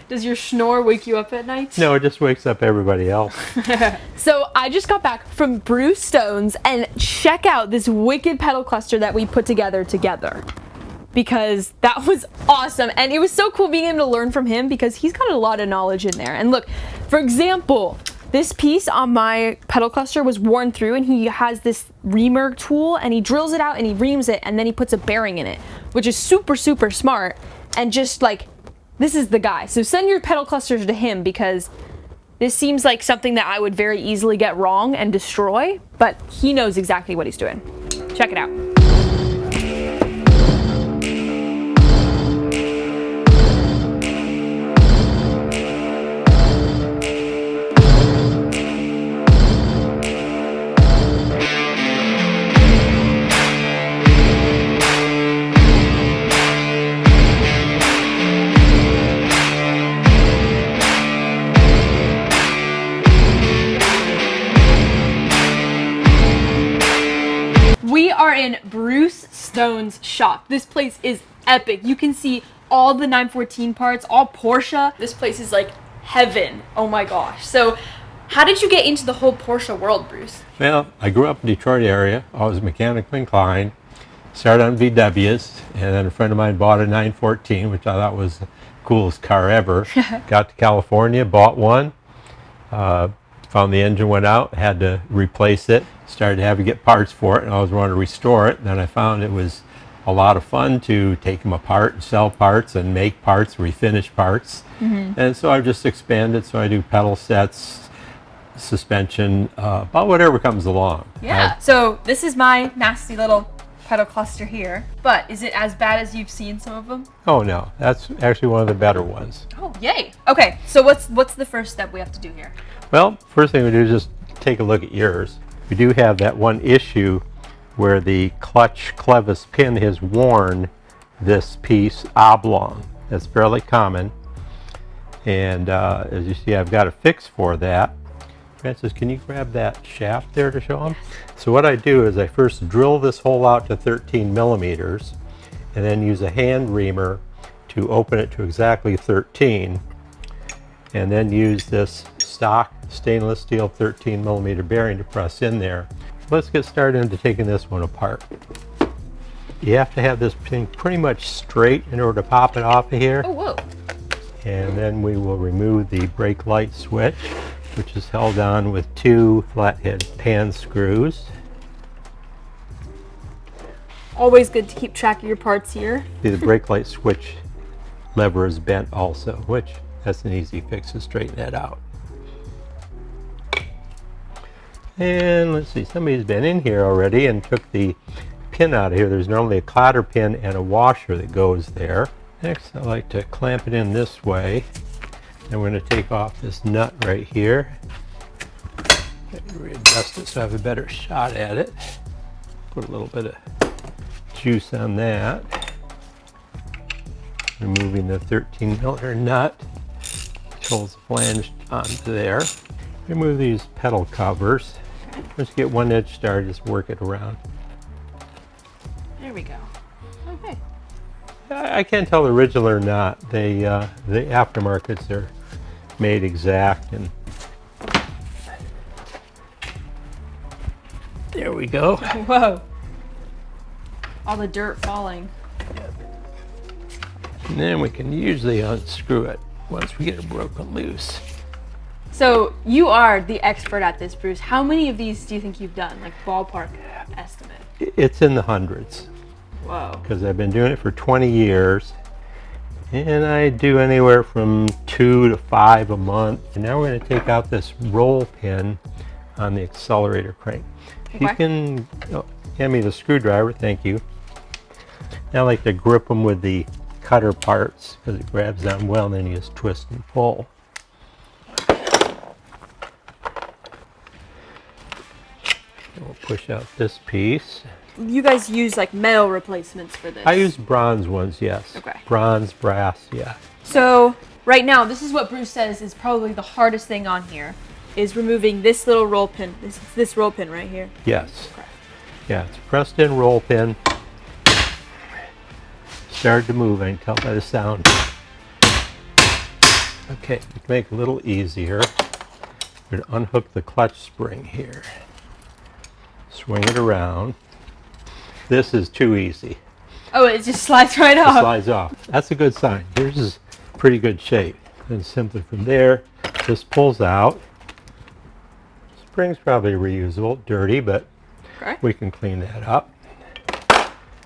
Does your snore wake you up at night? No, it just wakes up everybody else. So I just got back from Bruce Stone's, and check out this wicked pedal cluster that we put together because that was awesome. And it was so cool being able to learn from him because he's got a lot of knowledge in there. And look, for example, this piece on my pedal cluster was worn through, and he has this reamer tool, and he drills it out and he reams it, and then he puts a bearing in it, which is super, super smart. And just like, this is the guy. So send your pedal clusters to him because this seems like something that I would very easily get wrong and destroy, but he knows exactly what he's doing. Check it out. We are in Bruce Stone's shop. This place is epic. You can see all the 914 parts, all Porsche. This place is like heaven. Oh my gosh. So how did you get into the whole Porsche world, Bruce? Well, I grew up in the Detroit area. I was mechanically inclined. Started on VWs, and then a friend of mine bought a 914, which I thought was the coolest car ever. Got to California, bought one. Found the engine went out, had to replace it. Started to have to get parts for it, and I always wanted to restore it. And then I found it was a lot of fun to take them apart and sell parts and make parts, refinish parts. And so I've just expanded. So I do pedal sets, suspension, about whatever comes along. Yeah. So this is my nasty little pedal cluster here, but is it as bad as you've seen some of them? Oh no, that's actually one of the better ones. Oh, yay. Okay, so what's the first step we have to do here? Well, first thing we do is just take a look at yours. We do have that one issue where the clutch clevis pin has worn this piece oblong. That's fairly common. And as you see, I've got a fix for that. Francis, can you grab that shaft there to show them? So what I do is I first drill this hole out to 13 millimeters and then use a hand reamer to open it to exactly 13, and then use this stock stainless steel 13 millimeter bearing to press in there. Let's get started into taking this one apart. You have to have this thing pretty much straight in order to pop it off of here. Oh, whoa. And then we will remove the brake light switch, which is held on with two flathead pan screws. Always good to keep track of your parts here. See, the brake light switch lever is bent also, which that's an easy fix to straighten that out. And let's see, somebody's been in here already and took the pin out of here. There's normally a cotter pin and a washer that goes there. Next, I like to clamp it in this way. And we're going to take off this nut right here. Readjust it so I have a better shot at it. Put a little bit of juice on that. Removing the 13 millimeter nut, which holds the flange onto there. Remove these pedal covers. Let's get one edge started, just work it around. There we go. Okay. I can't tell the original or not. The aftermarkets are made exact, and there we go. Whoa. All the dirt falling. And then we can usually unscrew it once we get it broken loose. So you are the expert at this, Bruce. How many of these do you think you've done? Like ballpark estimate? It's in the hundreds. Whoa. Because I've been doing it for 20 years. And I do anywhere from 2 to 5 a month. And now we're going to take out this roll pin on the accelerator crank. If you can hand me the screwdriver, thank you. Now I like to grip them with the cutter parts because it grabs them well, and then you just twist and pull. And we'll push out this piece. You guys use like metal replacements for this? I use bronze ones, yes. Okay. Bronze, brass, yeah. So right now, this is what Bruce says is probably the hardest thing on here, is removing this little roll pin. This roll pin right here. Yes. Okay. Yeah, it's a pressed in roll pin. Started to move, I can tell by the sound. Okay, to make it a little easier, we're going to unhook the clutch spring here. Swing it around. This is too easy. Oh, it just slides right It off. slides off. That's a good sign. Yours is pretty good shape. And simply from there, this pulls out. Spring's probably reusable, dirty, but Okay. we can clean that up.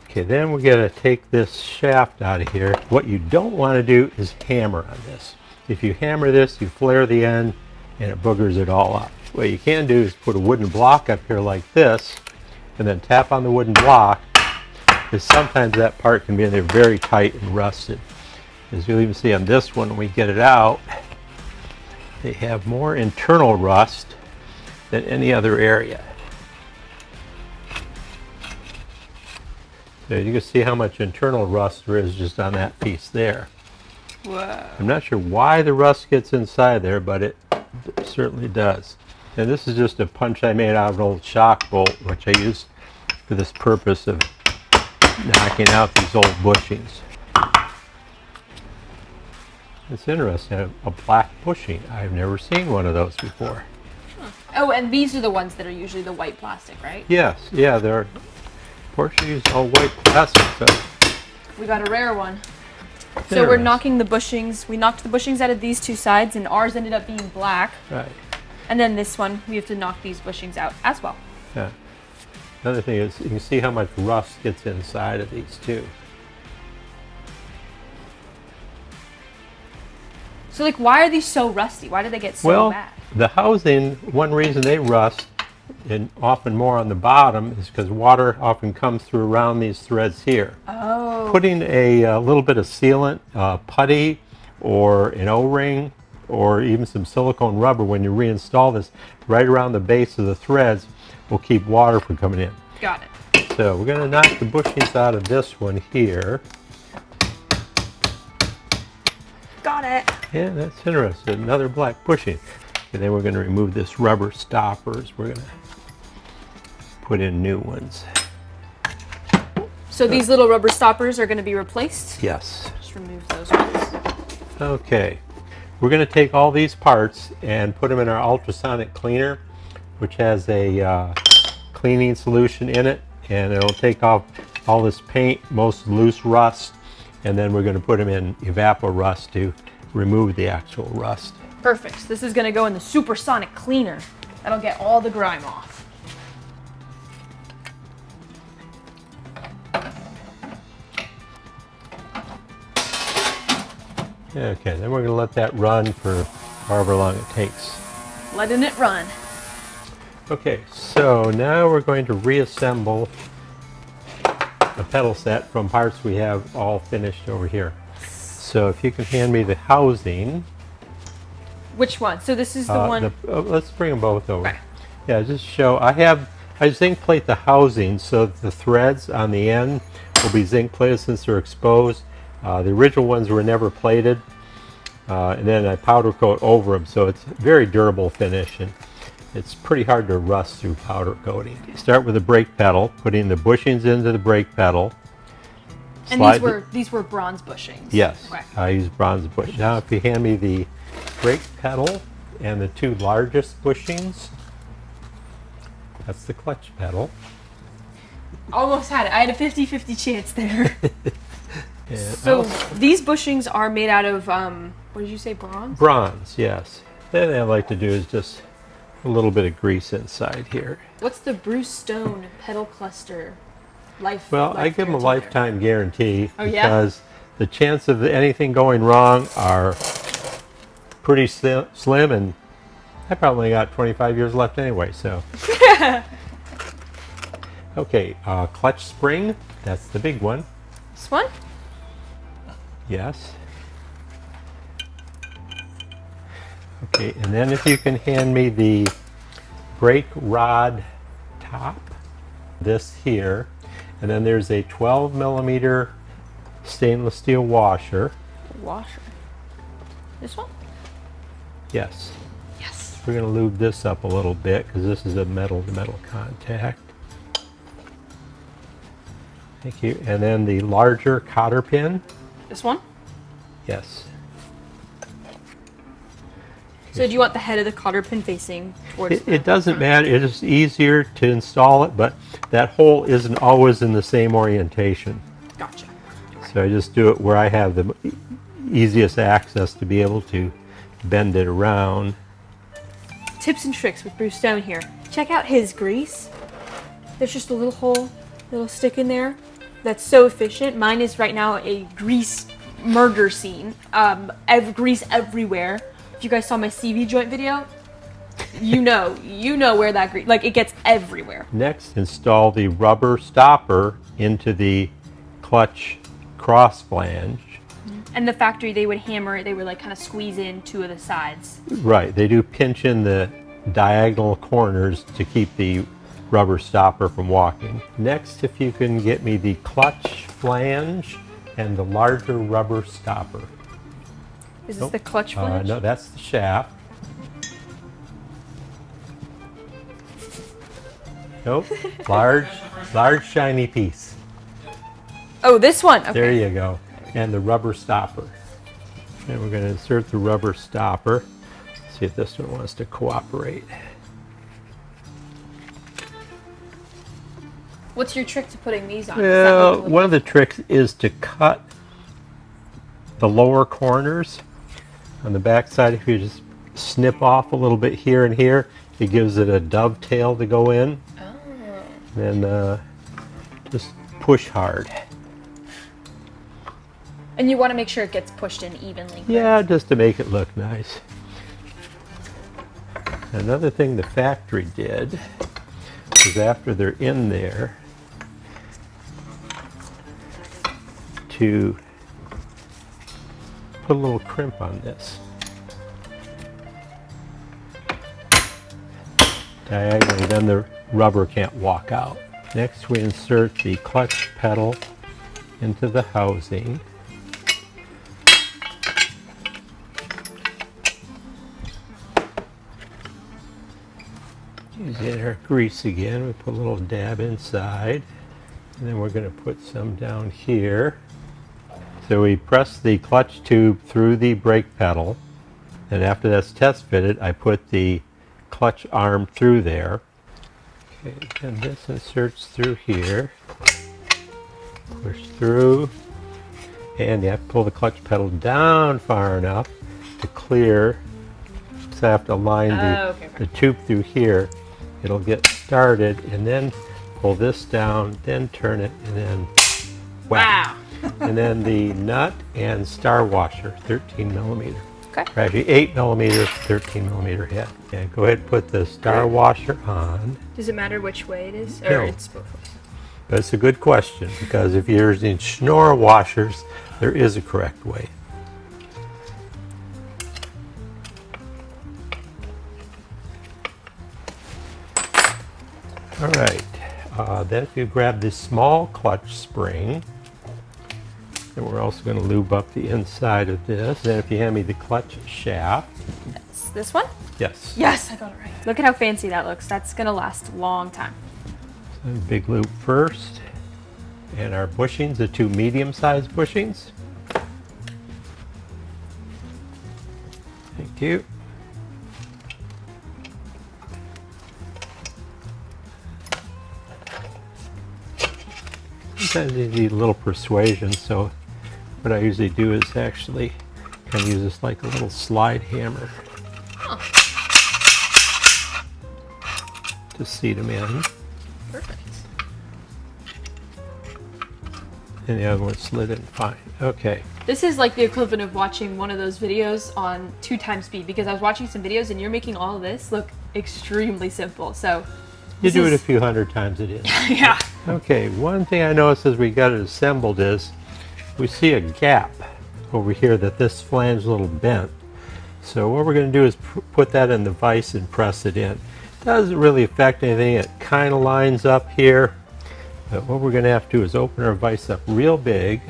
Okay, then we got to take this shaft out of here. What you don't want to do is hammer on this. If you hammer this, you flare the end and it boogers it all up. What you can do is put a wooden block up here like this and then tap on the wooden block, because sometimes that part can be in there very tight and rusted. As you'll even see on this one, when we get it out, they have more internal rust than any other area. So you can see how much internal rust there is just on that piece there. Whoa. I'm not sure why the rust gets inside there, but it certainly does. And this is just a punch I made out of an old shock bolt, which I used for this purpose of knocking out these old bushings. It's interesting, a black bushing. I've never seen one of those before. Oh, and these are the ones that are usually the white plastic, right? Yes, yeah, they're Porsche used all white plastic, so We got a rare one. So we're interesting. knocking the bushings. We knocked the bushings out of these two sides, and ours ended up being black. Right. And then this one, we have to knock these bushings out as well. Yeah. Another thing is you can see how much rust gets inside of these too. So, like, why are these so rusty? Why do they get so Well, bad? the housing, one reason they rust, and often more on the bottom, is because water often comes through around these threads here. Oh. Putting a little bit of sealant, putty, or an O-ring, or even some silicone rubber when you reinstall this right around the base of the threads will keep water from coming in. Got it. So we're going to knock the bushings out of this one here. Got it. Yeah, that's interesting. Another black bushing. And then we're going to remove this rubber stoppers. We're going to put in new ones. So these little rubber stoppers are going to be replaced? Yes. Just remove those ones. Okay. We're going to take all these parts and put them in our ultrasonic cleaner, which has a cleaning solution in it, and it'll take off all this paint, most loose rust, and then we're going to put them in evapor-rust to remove the actual rust. Perfect. This is going to go in the supersonic cleaner. That'll get all the grime off. Okay, then we're going to let that run for however long it takes. Letting it run. Okay, so now we're going to reassemble the pedal set from parts we have all finished over here. So if you can hand me the housing. Which one? So this is the one. Let's bring them both over. Okay. Yeah, just show. I zinc plate the housing so that the threads on the end will be zinc plated since they're exposed. The original ones were never plated, and then I powder coat over them, so it's very durable finish, and it's pretty hard to rust through powder coating. You start with the brake pedal, putting the bushings into the brake pedal. And these were bronze bushings. Yes, Okay. I use bronze bushing. Now if you hand me the brake pedal and the two largest bushings, that's the clutch pedal. Almost had it. I had a 50-50 chance there. And So these bushings are made out of, what did you say, bronze? bronze, yes. Then I like to do is just a little bit of grease inside here. What's the Bruce Stone pedal cluster life? Well, I give them a lifetime guarantee Oh, yeah? because the chance of anything going wrong are pretty slim, and I probably got 25 years left anyway, so. Okay, clutch spring, that's the big one. This one? Yes. Okay, and then if you can hand me the brake rod top, this here, and then there's a 12 millimeter stainless steel washer. Washer. This one? Yes. Yes. We're going to lube this up a little bit because this is a metal-to-metal contact. Thank you. And then the larger cotter pin. This one? Yes. So do you want the head of the cotter pin facing towards It doesn't matter. It is easier to install it, but that hole isn't always in the same orientation. Gotcha. So I just do it where I have the easiest access to be able to bend it around. Tips and tricks with Bruce Stone here. Check out his grease. There's just a little hole, little stick in there. That's so efficient. Mine is right now a grease murder scene. Grease everywhere. If you guys saw my CV joint video, you know where that grease, like, it gets everywhere. Next, install the rubber stopper into the clutch cross flange. And the factory, they would hammer it, they would like kind of squeeze in two of the sides. Right, they do pinch in the diagonal corners to keep the rubber stopper from walking. Next, if you can get me the clutch flange and the larger rubber stopper. Is this the clutch flange? No, that's the shaft. Nope, large shiny piece. Oh, this one. Okay. There you go. And the rubber stopper. And we're going to insert the rubber stopper. See if this one wants to cooperate. What's your trick to putting these on? Well, one of the tricks is to cut the lower corners on the back side. If you just snip off a little bit here and here, it gives it a dovetail to go in. Oh. And just push hard. And you want to make sure it gets pushed in evenly. Correct? Yeah, just to make it look nice. Another thing the factory did is after they're in there to put a little crimp on this. Diagonally, then the rubber can't walk out. Next we insert the clutch pedal into the housing. Using our grease again, we put a little dab inside, and then we're going to put some down here. So we press the clutch tube through the brake pedal, and after that's test fitted, I put the clutch arm through there. Okay, and this inserts through here, push through, and you have to pull the clutch pedal down far enough to clear. So I have to line the tube through here. It'll get started, and then pull this down, then turn it, and then whack. Wow. And then the nut and star washer, 13 millimeter. Okay. Or actually 8 millimeter, 13 millimeter head. Okay, go ahead and put the star washer on. Does it matter which way it is? Or No. it's both ways? But it's a good question, because if you're using Schnorr washers, there is a correct way. All right, then if you grab this small clutch spring, and we're also going to lube up the inside of this. Then if you hand me the clutch shaft. Yes. This one? Yes. Yes, I got it right. Look at how fancy that looks. That's going to last a long time. So big loop first. And our bushings, the two medium-sized bushings. Thank you. Sometimes you need a little persuasion, so what I usually do is actually kind of use this like a little slide hammer to seat them in. Perfect. And the other one slid in fine. Okay. This is like the equivalent of watching one of those videos on 2x speed, because I was watching some videos and you're making all of this look extremely simple. So You do it a few hundred times it is. yeah. Okay, one thing I noticed as we got it assembled is we see a gap over here that this flange is a little bent. So what we're going to do is put that in the vise and press it in. Doesn't really affect anything. It kind of lines up here. But what we're going to have to do is open our vise up real big.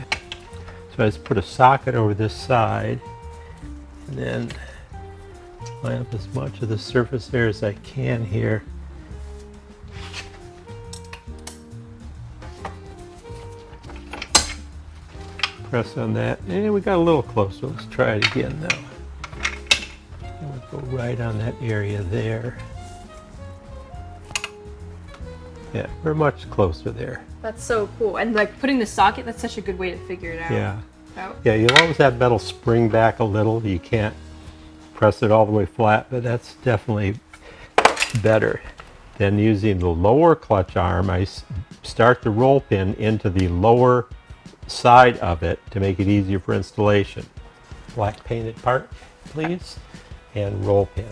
So I just put a socket over this side and then line up as much of the surface there as I can here. Press on that, and we got a little closer. Let's try it again now. And with Go right on that area there. Yeah, we're much closer there. That's so cool. And like putting the socket, that's such a good way to figure it out. Yeah. Out. Yeah, you'll always have metal spring back a little. You can't press it all the way flat, but that's definitely better. Then using the lower clutch arm, I start the roll pin into the lower side of it to make it easier for installation. Black painted part, please, and roll pin.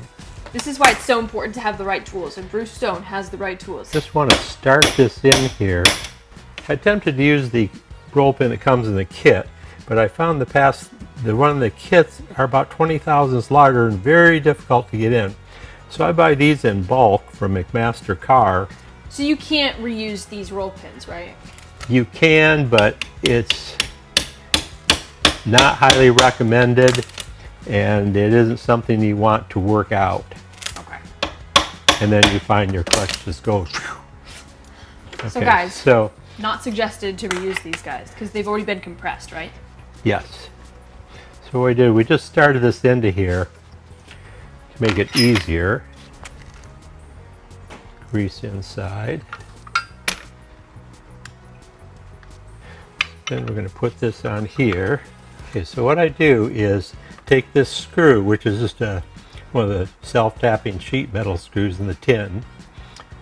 This is why it's so important to have the right tools, and Bruce Stone has the right tools. Just want to start this in here. I attempted to use the roll pin that comes in the kit, but I found the one in the kits are about 20 thousandths larger and very difficult to get in. So I buy these in bulk from McMaster Car. So you can't reuse these roll pins, right? You can, but it's not highly recommended, and it isn't something you want to work out. Okay. And then you find your clutch just goes. Okay, So guys, so not suggested to reuse these guys because they've already been compressed, right? yes. So what we did, we just started this into here to make it easier. Grease inside. Then we're going to put this on here. Okay, so what I do is take this screw, which is just one of the self-tapping sheet metal screws in the tin,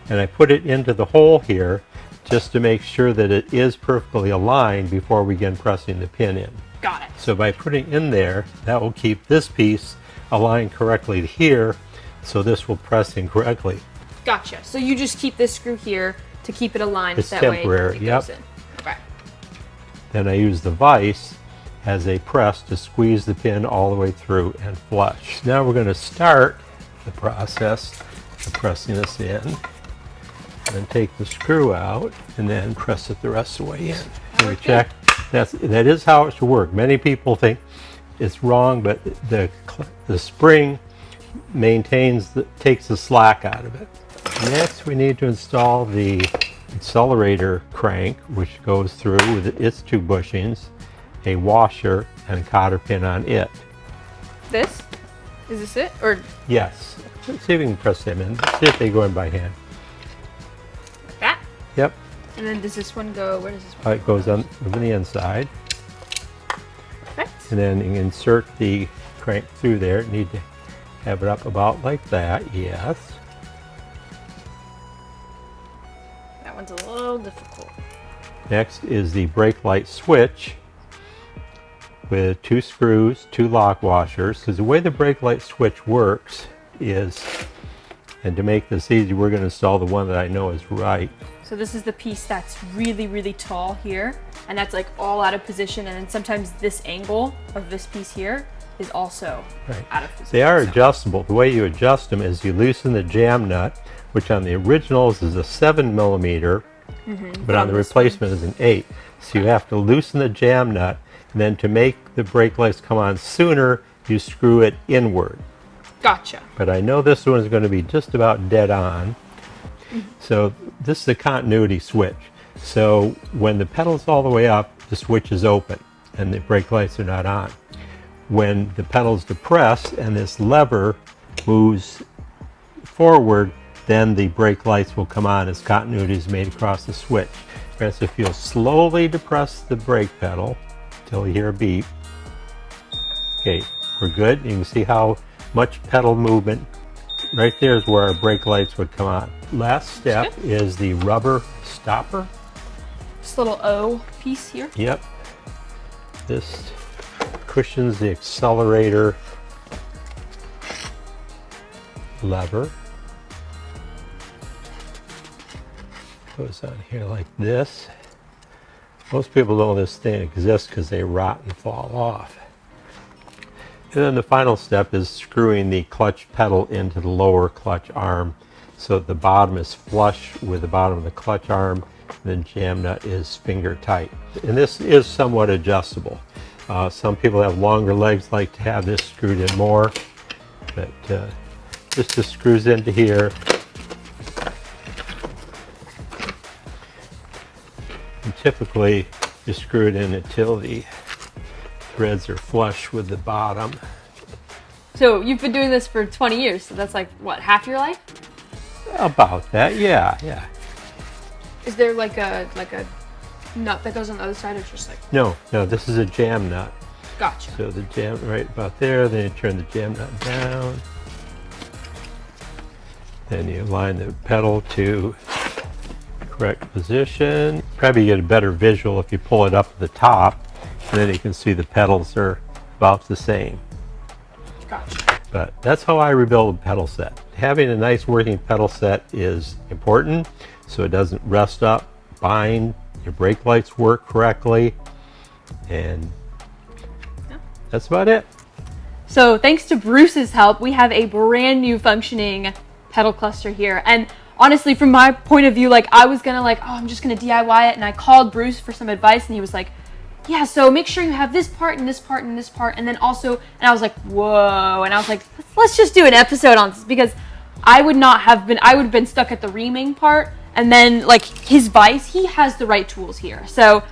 and I put it into the hole here just to make sure that it is perfectly aligned before we begin pressing the pin in. Got it. So by putting in there, that will keep this piece aligned correctly to here, so this will press in correctly. Gotcha. So you just keep this screw here to keep it aligned. It's that temporary, way it yep. goes in. Okay. Then I use the vise as a press to squeeze the pin all the way through and flush. Now we're going to start the process of pressing this in, and take the screw out and then press it the rest of the way in. So we check. That is how it should work. Many people think it's wrong, but the spring takes the slack out of it. Next, we need to install the accelerator crank, which goes through with its two bushings, a washer, and a cotter pin on it. This? Is this it? Or Yes. Let's see if we can press them in. See if they go in by hand. like that? Yep. And then does this one go, where does this one It goes on the inside. Perfect. And then you insert the crank through there. You need to have it up about like that. Yes. That one's a little difficult. Next is the brake light switch with two screws, two lock washers. Because the way the brake light switch works is, and to make this easy, we're going to install the one that I know is right. So this is the piece that's really, really tall here, and that's like all out of position, and then sometimes this angle of this piece here is also out of position. They are adjustable. The way you adjust them is you loosen the jam nut, which on the originals is a 7mm, but on the replacement is an 8. So you have to loosen the jam nut, and then to make the brake lights come on sooner, you screw it inward. Gotcha. But I know this one is going to be just about dead on. So this is the continuity switch. So when the pedal's all the way up, the switch is open and the brake lights are not on. When the pedal's depressed and this lever moves forward, then the brake lights will come on as continuity is made across the switch. Whereas if you'll slowly depress the brake pedal until you hear a beep. Okay, we're good. You can see how much pedal movement. Right there is where our brake lights would come on. Last step is the rubber stopper. This little O piece here. Yep. This cushions the accelerator lever. Goes on here like this. Most people don't know this thing exists because they rot and fall off. And then the final step is screwing the clutch pedal into the lower clutch arm so that the bottom is flush with the bottom of the clutch arm, and the jam nut is finger tight. And this is somewhat adjustable. Some people have longer legs, like to have this screwed in more, but this just screws into here. And typically you screw it in until the threads are flush with the bottom. So you've been doing this for 20 years, so that's like, what, half your life? About that, yeah. Is there like a nut that goes on the other side, or just like... No, this is a jam nut. Gotcha. So the jam right about there, then you turn the jam nut down. Then you align the pedal to the correct position. Probably get a better visual if you pull it up at the top, and then you can see the pedals are about the same. Gotcha. But that's how I rebuild a pedal set. Having a nice working pedal set is important so it doesn't rust up, bind, your brake lights work correctly, and that's about it. So thanks to Bruce's help, we have a brand new functioning pedal cluster here. And honestly, from my point of view, like I was gonna like, oh, I'm just gonna DIY it. And I called Bruce for some advice and he was like, yeah, so make sure you have this part and this part and this part. And then also, and I was like, whoa. And I was like, let's just do an episode on this, because I would have been stuck at the reaming part. And then like his vise, he has the right tools here. So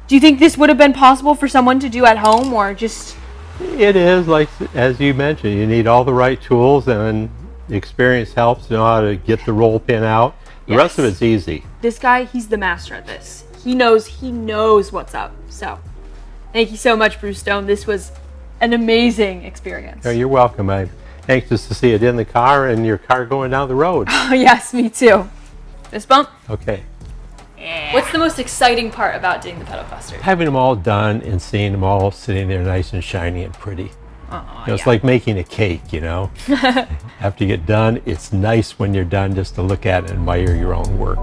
do you think this would have been possible for someone to do at home, or just... It is, like as you mentioned, you need all the right tools, and the experience helps, know how to get the roll pin out. The rest of it's easy. This guy, he's the master at this. He knows what's up. So thank you so much, Bruce Stone. This was an amazing experience. Oh, you're welcome. I'm anxious to see it in the car and your car going down the road. Oh, yes, me too. Fist bump. Okay. What's the most exciting part about doing the pedal cluster? Having them all done and seeing them all sitting there nice and shiny and pretty. It's like making a cake, you know. After you get done, it's nice when you're done just to look at it and admire your own work.